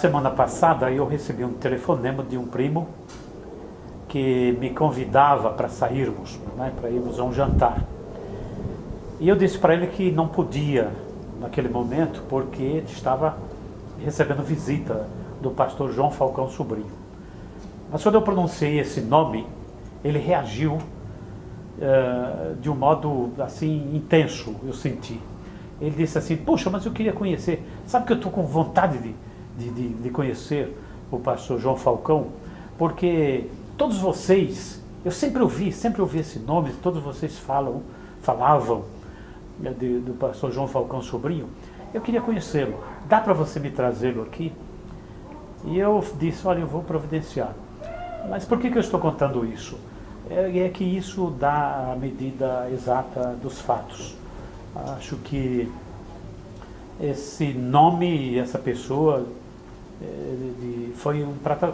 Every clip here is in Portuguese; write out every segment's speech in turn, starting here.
semana passada eu recebi um telefonema de um primo que me convidava para sairmos, né, para irmos a um jantar. E eu disse para ele que não podia naquele momento porque estava recebendo visita do pastor João Falcão Sobrinho. Mas quando eu pronunciei esse nome, ele reagiu de um modo assim intenso, eu senti. Ele disse assim: puxa, mas eu queria conhecer, sabe que eu estou com vontade de conhecer o pastor João Falcão, porque todos vocês, eu sempre ouvi esse nome, todos vocês falavam do pastor João Falcão Sobrinho, eu queria conhecê-lo, dá para você me trazê-lo aqui? E eu disse: olha, eu vou providenciar. Mas por que eu estou contando isso? É que isso dá a medida exata dos fatos. Acho que esse nome, essa pessoa foi um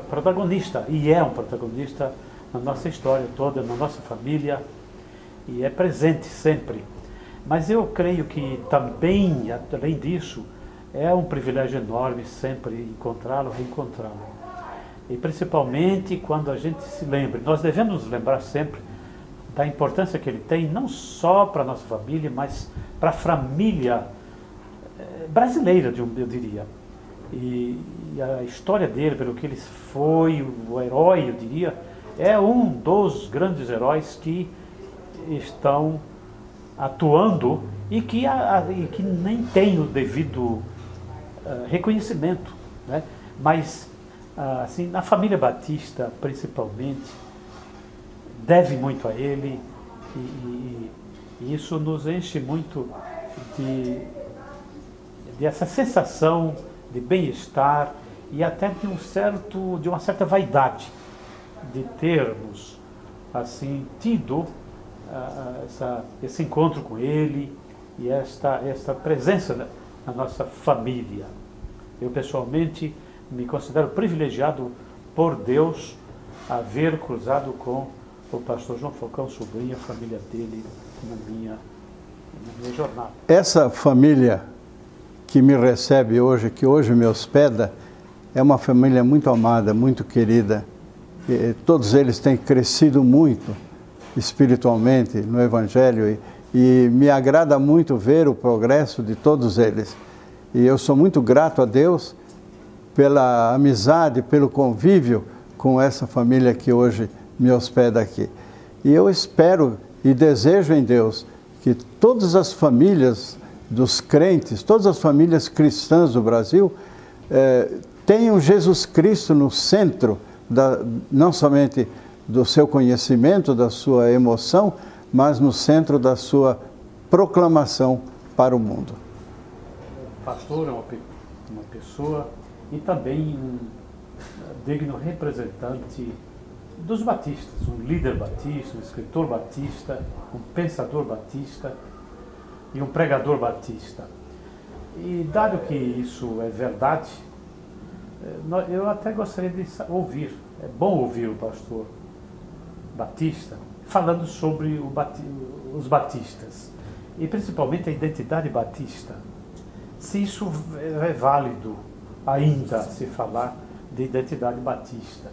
protagonista, e é um protagonista na nossa história toda, na nossa família, e é presente sempre. Mas eu creio que também, além disso, é um privilégio enorme sempre encontrá-lo, reencontrá-lo. E principalmente quando a gente se lembra, nós devemos nos lembrar sempre da importância que ele tem, não só para a nossa família, mas para a família brasileira, eu diria. E a história dele, pelo que ele foi, o herói, eu diria, é um dos grandes heróis que estão atuando e que nem tem o devido reconhecimento, né? Mas assim, na família Batista principalmente deve muito a ele, e isso nos enche muito de essa sensação de bem-estar e até de uma certa vaidade de termos assim tido esse encontro com ele e esta presença na nossa família. Eu pessoalmente me considero privilegiado por Deus haver cruzado com o pastor João Falcão Sobrinho, a família dele, na minha jornada. Essa família que me recebe hoje, que hoje me hospeda, é uma família muito amada, muito querida. E todos eles têm crescido muito espiritualmente no Evangelho e me agrada muito ver o progresso de todos eles. E eu sou muito grato a Deus pela amizade, pelo convívio com essa família que hoje me hospeda aqui. E eu espero e desejo em Deus que todas as famílias dos crentes, todas as famílias cristãs do Brasil tenham Jesus Cristo no centro, não somente do seu conhecimento, da sua emoção, mas no centro da sua proclamação para o mundo. O pastor é uma pessoa e também um digno representante dos batistas, um líder batista, um escritor batista, um pensador batista e um pregador batista. E dado que isso é verdade, eu até gostaria de ouvir, é bom ouvir o pastor Batista falando sobre os batistas e principalmente a identidade batista. Se isso é válido ainda se falar de identidade batista.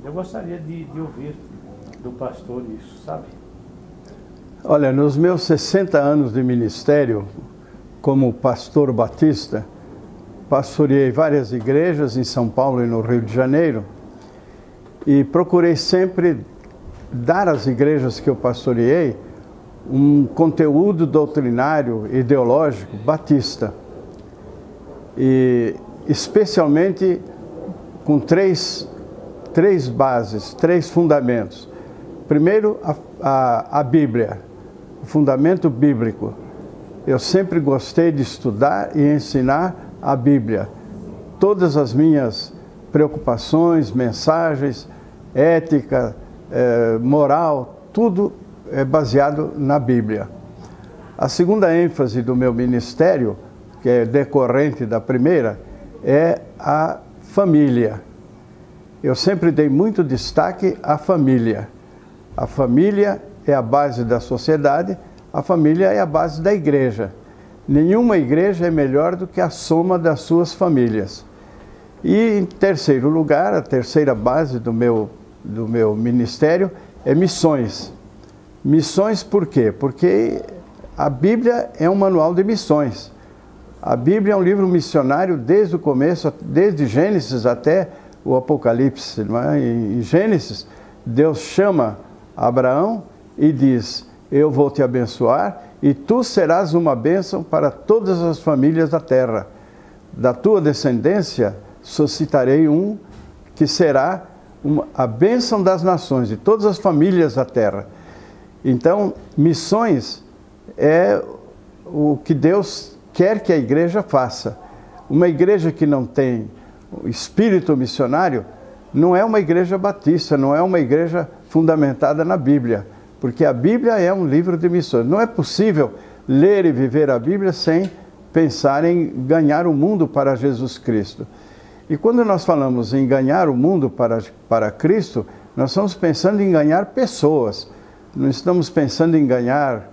Eu gostaria de ouvir do pastor isso, sabe? Olha, nos meus 60 anos de ministério como pastor batista, pastoreei várias igrejas em São Paulo e no Rio de Janeiro e procurei sempre dar às igrejas que eu pastoreei um conteúdo doutrinário, ideológico, batista. E especialmente com três bases, três fundamentos. Primeiro, a Bíblia, o fundamento bíblico. Eu sempre gostei de estudar e ensinar a Bíblia. Todas as minhas preocupações, mensagens, ética, moral, tudo é baseado na Bíblia. A segunda ênfase do meu ministério, que é decorrente da primeira, é a família. Eu sempre dei muito destaque à família. A família é a base da sociedade, a família é a base da igreja. Nenhuma igreja é melhor do que a soma das suas famílias. E em terceiro lugar, a terceira base do meu ministério é missões. Missões por quê? Porque a Bíblia é um manual de missões. A Bíblia é um livro missionário desde o começo, desde Gênesis até o Apocalipse. Não é? Em Gênesis, Deus chama Abraão e diz: eu vou te abençoar e tu serás uma bênção para todas as famílias da terra. Da tua descendência suscitarei um que será a bênção das nações, de todas as famílias da terra. Então, missões é o que Deus quer que a igreja faça. Uma igreja que não tem espírito missionário não é uma igreja batista, não é uma igreja fundamentada na Bíblia, porque a Bíblia é um livro de missões. Não é possível ler e viver a Bíblia sem pensar em ganhar o mundo para Jesus Cristo. E quando nós falamos em ganhar o mundo para Cristo, nós estamos pensando em ganhar pessoas. Não estamos pensando em ganhar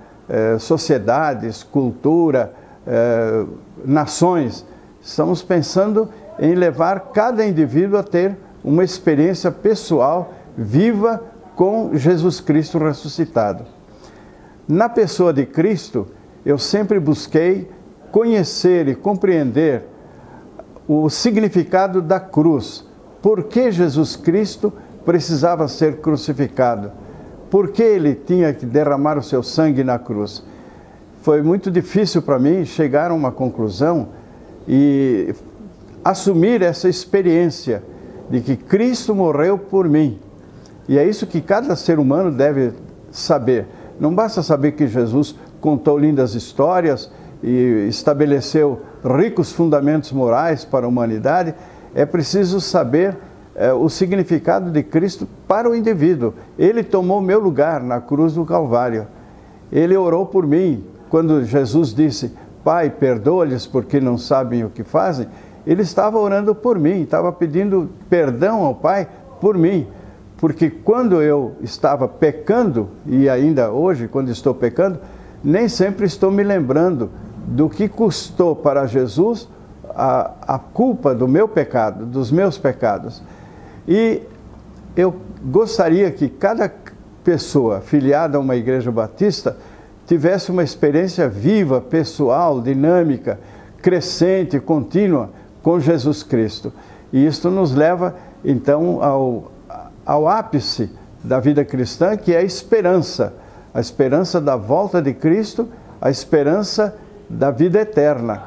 sociedades, cultura, nações. Estamos pensando em levar cada indivíduo a ter uma experiência pessoal, viva, com Jesus Cristo ressuscitado. Na pessoa de Cristo, eu sempre busquei conhecer e compreender o significado da cruz. Por que Jesus Cristo precisava ser crucificado? Por que ele tinha que derramar o seu sangue na cruz? Foi muito difícil para mim chegar a uma conclusão e assumir essa experiência de que Cristo morreu por mim. E é isso que cada ser humano deve saber. Não basta saber que Jesus contou lindas histórias e estabeleceu ricos fundamentos morais para a humanidade. É preciso saber o significado de Cristo para o indivíduo. Ele tomou meu lugar na cruz do Calvário. Ele orou por mim. Quando Jesus disse: Pai, perdoa-lhes porque não sabem o que fazem, ele estava orando por mim, estava pedindo perdão ao Pai por mim. Porque quando eu estava pecando, e ainda hoje, quando estou pecando, nem sempre estou me lembrando do que custou para Jesus a culpa do meu pecado, dos meus pecados. E eu gostaria que cada pessoa filiada a uma igreja batista tivesse uma experiência viva, pessoal, dinâmica, crescente, contínua com Jesus Cristo. E isto nos leva, então, ao ápice da vida cristã, que é a esperança da volta de Cristo, a esperança da vida eterna.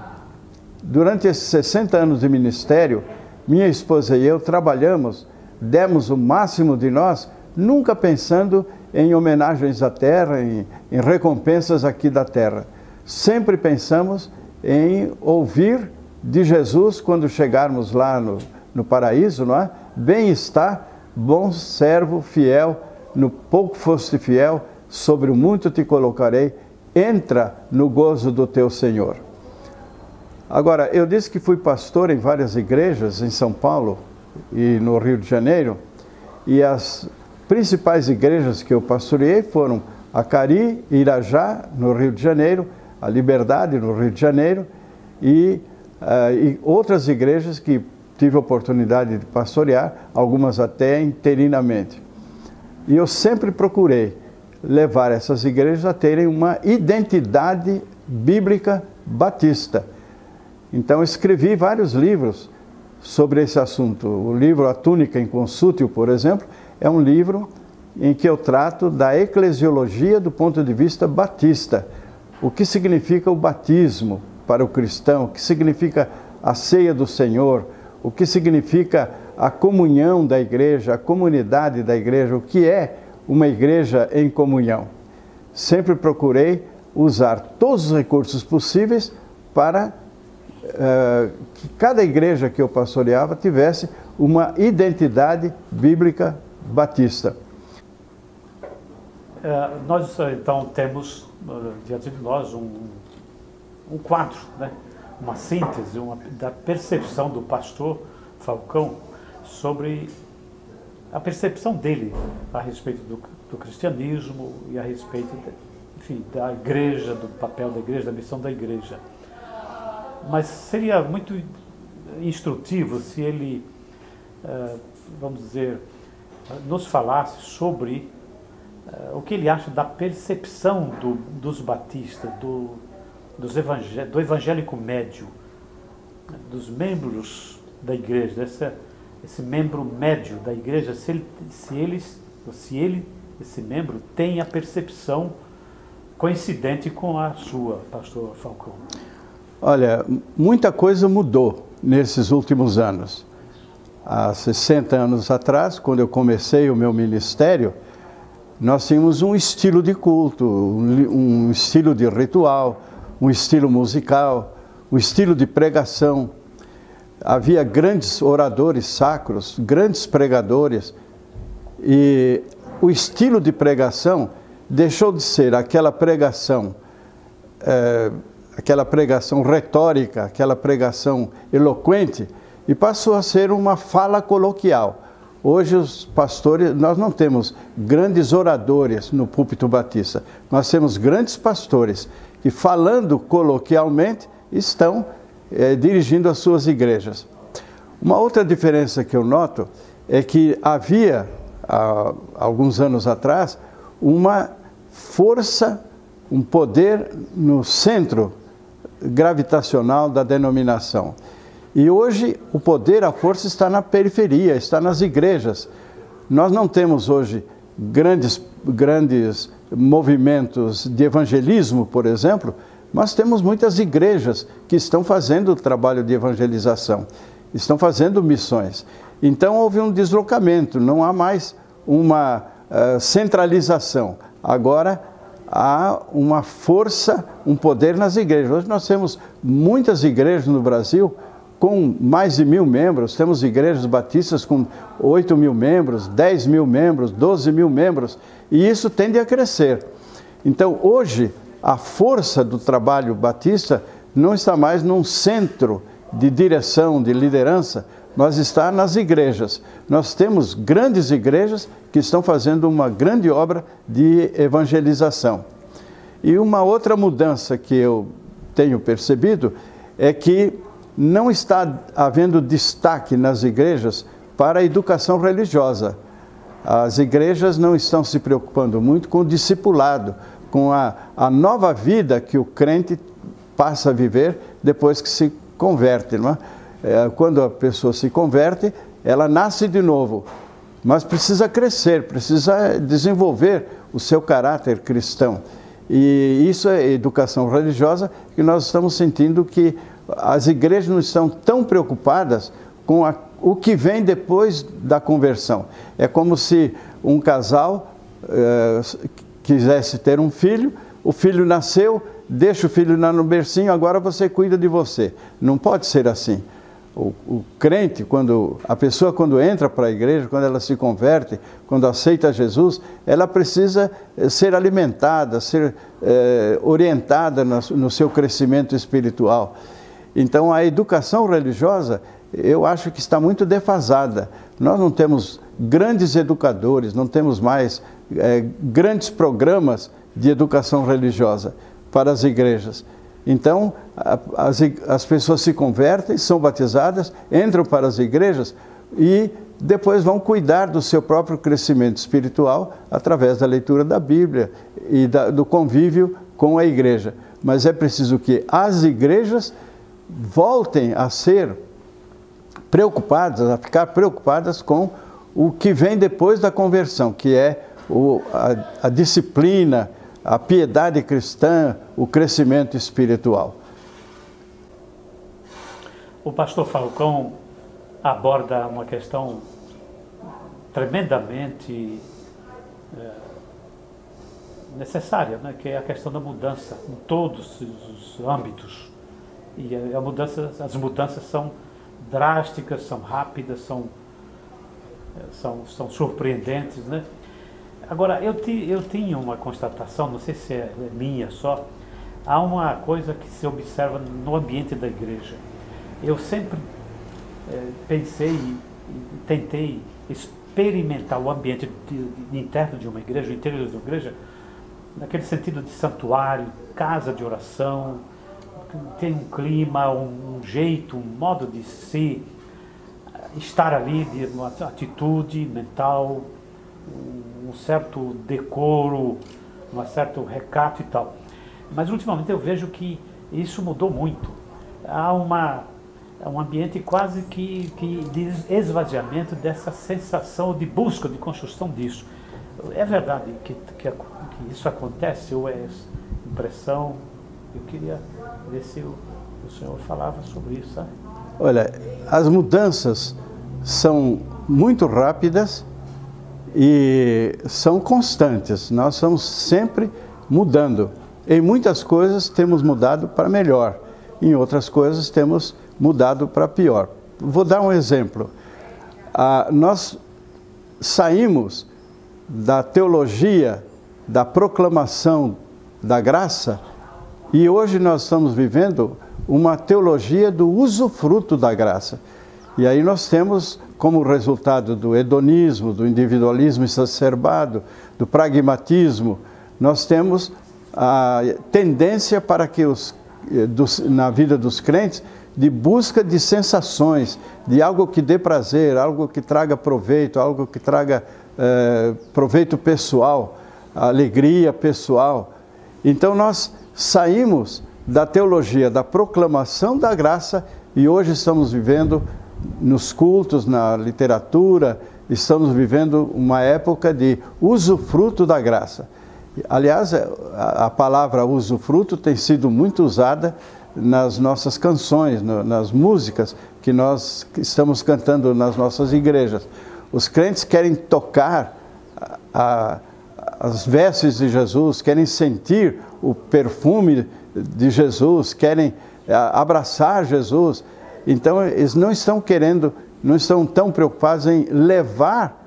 Durante esses 60 anos de ministério, minha esposa e eu trabalhamos, demos o máximo de nós, nunca pensando em homenagens à terra, em recompensas aqui da terra. Sempre pensamos em ouvir de Jesus quando chegarmos lá no paraíso, não é? Bem está, bom servo, fiel, no pouco foste fiel, sobre o muito te colocarei, entra no gozo do teu Senhor. Agora, eu disse que fui pastor em várias igrejas em São Paulo e no Rio de Janeiro, e as principais igrejas que eu pastoreei foram a Cari, Irajá, no Rio de Janeiro, a Liberdade, no Rio de Janeiro, e outras igrejas que tive a oportunidade de pastorear, algumas até interinamente. E eu sempre procurei levar essas igrejas a terem uma identidade bíblica batista. Então, escrevi vários livros sobre esse assunto. O livro A Túnica Inconsútil, por exemplo, é um livro em que eu trato da eclesiologia do ponto de vista batista. O que significa o batismo para o cristão, o que significa a ceia do Senhor, o que significa a comunhão da igreja, a comunidade da igreja, o que é uma igreja em comunhão. Sempre procurei usar todos os recursos possíveis para que cada igreja que eu pastoreava tivesse uma identidade bíblica batista. Nós, então, temos diante de nós um quadro, né? Uma síntese da percepção do pastor Falcão sobre a percepção dele a respeito do cristianismo e a respeito, enfim, da igreja, do papel da igreja, da missão da igreja. Mas seria muito instrutivo se ele, vamos dizer, nos falasse sobre o que ele acha da percepção dos batistas, do evangélico médio, dos membros da igreja, esse membro médio da igreja, esse membro tem a percepção coincidente com a sua, pastor Falcão. Olha, muita coisa mudou nesses últimos anos. Há 60 anos atrás, quando eu comecei o meu ministério, nós tínhamos um estilo de culto, um estilo de ritual, um estilo musical, um estilo de pregação. Havia grandes oradores sacros, grandes pregadores, e o estilo de pregação deixou de ser aquela pregação retórica, aquela pregação eloquente, e passou a ser uma fala coloquial. Hoje os pastores, nós não temos grandes oradores no púlpito batista, nós temos grandes pastores que, falando coloquialmente, estão dirigindo as suas igrejas. Uma outra diferença que eu noto é que havia, há alguns anos atrás, uma força, um poder no centro gravitacional da denominação. E hoje o poder, a força está na periferia, está nas igrejas. Nós não temos hoje grandes movimentos de evangelismo, por exemplo, mas temos muitas igrejas que estão fazendo o trabalho de evangelização, estão fazendo missões. Então houve um deslocamento, não há mais uma centralização. Agora há uma força, um poder nas igrejas. Hoje nós temos muitas igrejas no Brasil com mais de 1.000 membros, temos igrejas batistas com 8.000 membros, 10.000 membros, 12.000 membros, e isso tende a crescer. Então hoje a força do trabalho batista não está mais num centro de direção, de liderança, mas está nas igrejas. Nós temos grandes igrejas que estão fazendo uma grande obra de evangelização. E uma outra mudança que eu tenho percebido é que não está havendo destaque nas igrejas para a educação religiosa. As igrejas não estão se preocupando muito com o discipulado, com a nova vida que o crente passa a viver depois que se converte, não é? Quando a pessoa se converte, ela nasce de novo, mas precisa crescer, precisa desenvolver o seu caráter cristão. E isso é educação religiosa, que nós estamos sentindo que as igrejas não estão tão preocupadas com o que vem depois da conversão. É como se um casal quisesse ter um filho, o filho nasceu, deixa o filho no bercinho, agora você cuida de você. Não pode ser assim. O crente, a pessoa quando entra para a igreja, quando ela se converte, quando aceita Jesus, ela precisa ser alimentada, ser orientada no seu crescimento espiritual. Então a educação religiosa, eu acho que está muito defasada. Nós não temos grandes educadores, não temos mais grandes programas de educação religiosa para as igrejas. Então, as pessoas se convertem, são batizadas, entram para as igrejas e depois vão cuidar do seu próprio crescimento espiritual através da leitura da Bíblia e do convívio com a igreja. Mas é preciso que as igrejas voltem a ser preocupadas, a ficar preocupadas com o que vem depois da conversão, que é a disciplina, a piedade cristã, o crescimento espiritual. O pastor Falcão aborda uma questão tremendamente necessária, né? Que é a questão da mudança em todos os âmbitos. E as mudanças são drásticas, são rápidas, são surpreendentes, né? Agora, eu tinha uma constatação, não sei se é minha só, há uma coisa que se observa no ambiente da igreja. Eu sempre pensei e tentei experimentar o ambiente interno de uma igreja, o interior de uma igreja, naquele sentido de santuário, casa de oração, tem um clima, um jeito, um modo de ser, estar ali, de uma atitude mental, um certo decoro, um certo recato e tal. Mas ultimamente eu vejo que isso mudou muito. Há um ambiente quase que de esvaziamento dessa sensação de busca, de construção disso. É verdade que isso acontece ou é impressão? Eu queria ver se o senhor falava sobre isso, sabe? Olha, as mudanças são muito rápidas e são constantes. Nós estamos sempre mudando. Em muitas coisas temos mudado para melhor, em outras coisas temos mudado para pior. Vou dar um exemplo. Nós saímos da teologia, da proclamação da graça, e hoje nós estamos vivendo uma teologia do usufruto da graça. E aí nós temos, como resultado do hedonismo, do individualismo exacerbado, do pragmatismo, nós temos a tendência para que na vida dos crentes, de busca de sensações, de algo que dê prazer, algo que traga proveito, algo que traga proveito pessoal, alegria pessoal. Então nós saímos da teologia da proclamação da graça e hoje estamos vivendo nos cultos, na literatura, estamos vivendo uma época de usufruto da graça. Aliás, a palavra usufruto tem sido muito usada nas nossas canções, nas músicas que nós estamos cantando nas nossas igrejas. Os crentes querem tocar as vestes de Jesus, querem sentir o perfume de Jesus, querem abraçar Jesus. Então, eles não estão tão preocupados em levar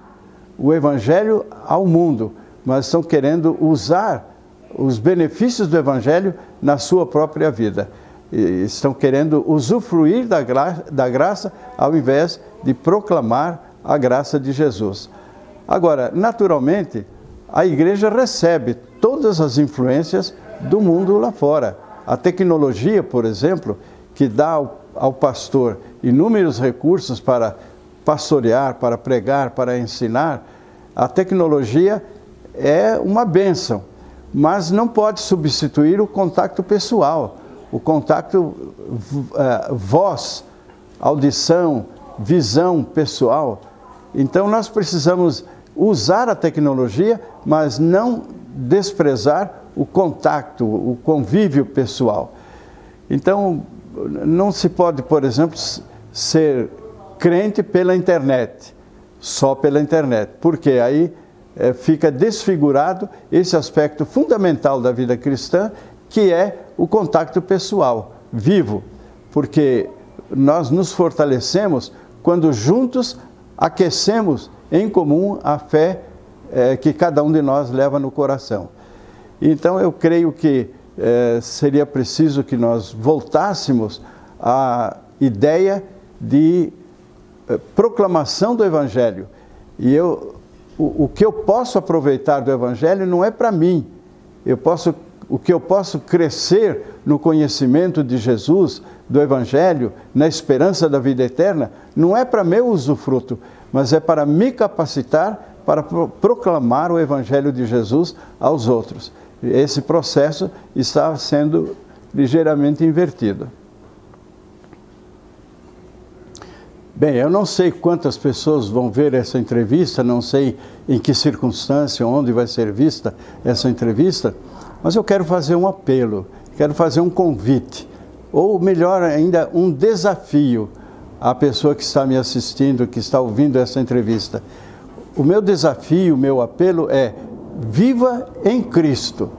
o Evangelho ao mundo, mas estão querendo usar os benefícios do Evangelho na sua própria vida. E estão querendo usufruir da graça ao invés de proclamar a graça de Jesus. Agora, naturalmente, a igreja recebe todas as influências do mundo lá fora. A tecnologia, por exemplo, que dá ao pastor inúmeros recursos para pastorear, para pregar, para ensinar, a tecnologia é uma bênção, mas não pode substituir o contato pessoal, o contato voz, audição, visão pessoal. Então nós precisamos usar a tecnologia, mas não desprezar o contato, o convívio pessoal. Então não se pode, por exemplo, ser crente pela internet, só pela internet, porque aí fica desfigurado esse aspecto fundamental da vida cristã, que é o contato pessoal, vivo, porque nós nos fortalecemos quando juntos aquecemos em comum a fé que cada um de nós leva no coração. Então eu creio que seria preciso que nós voltássemos à ideia de proclamação do Evangelho. E o que eu posso aproveitar do Evangelho não é para mim. O que eu posso crescer no conhecimento de Jesus, do Evangelho, na esperança da vida eterna, não é para meu usufruto, mas é para me capacitar para proclamar o Evangelho de Jesus aos outros. Esse processo está sendo ligeiramente invertido. Bem, eu não sei quantas pessoas vão ver essa entrevista, não sei em que circunstância, onde vai ser vista essa entrevista, mas eu quero fazer um apelo, quero fazer um convite, ou melhor ainda, um desafio à pessoa que está me assistindo, que está ouvindo essa entrevista. O meu desafio, o meu apelo é: viva em Cristo.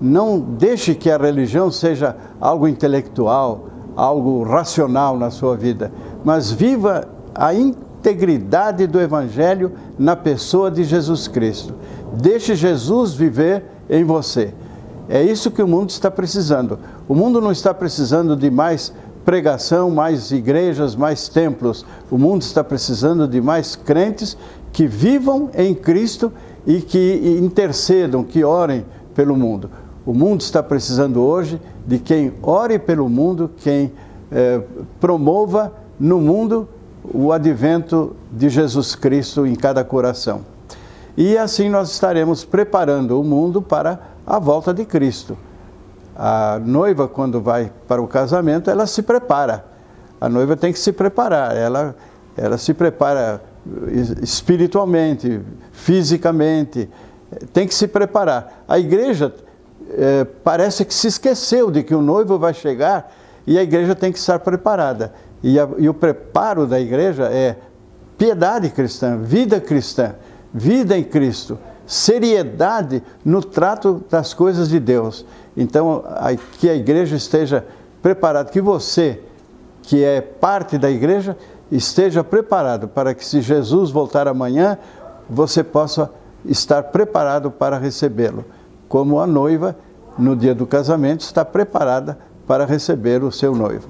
Não deixe que a religião seja algo intelectual, algo racional na sua vida, mas viva a integridade do Evangelho na pessoa de Jesus Cristo. Deixe Jesus viver em você. É isso que o mundo está precisando. O mundo não está precisando de mais pregação, mais igrejas, mais templos. O mundo está precisando de mais crentes que vivam em Cristo e que intercedam, que orem pelo mundo. O mundo está precisando hoje de quem ore pelo mundo, quem promova no mundo o advento de Jesus Cristo em cada coração. E assim nós estaremos preparando o mundo para a volta de Cristo. A noiva, quando vai para o casamento, ela se prepara. A noiva tem que se preparar, ela se prepara espiritualmente, fisicamente, tem que se preparar. A igreja parece que se esqueceu de que o noivo vai chegar e a igreja tem que estar preparada. E o preparo da igreja é piedade cristã, vida em Cristo, seriedade no trato das coisas de Deus. Então, que a igreja esteja preparada, que você, que é parte da igreja, esteja preparado para que, se Jesus voltar amanhã, você possa estar preparado para recebê-lo, como a noiva, no dia do casamento, está preparada para receber o seu noivo.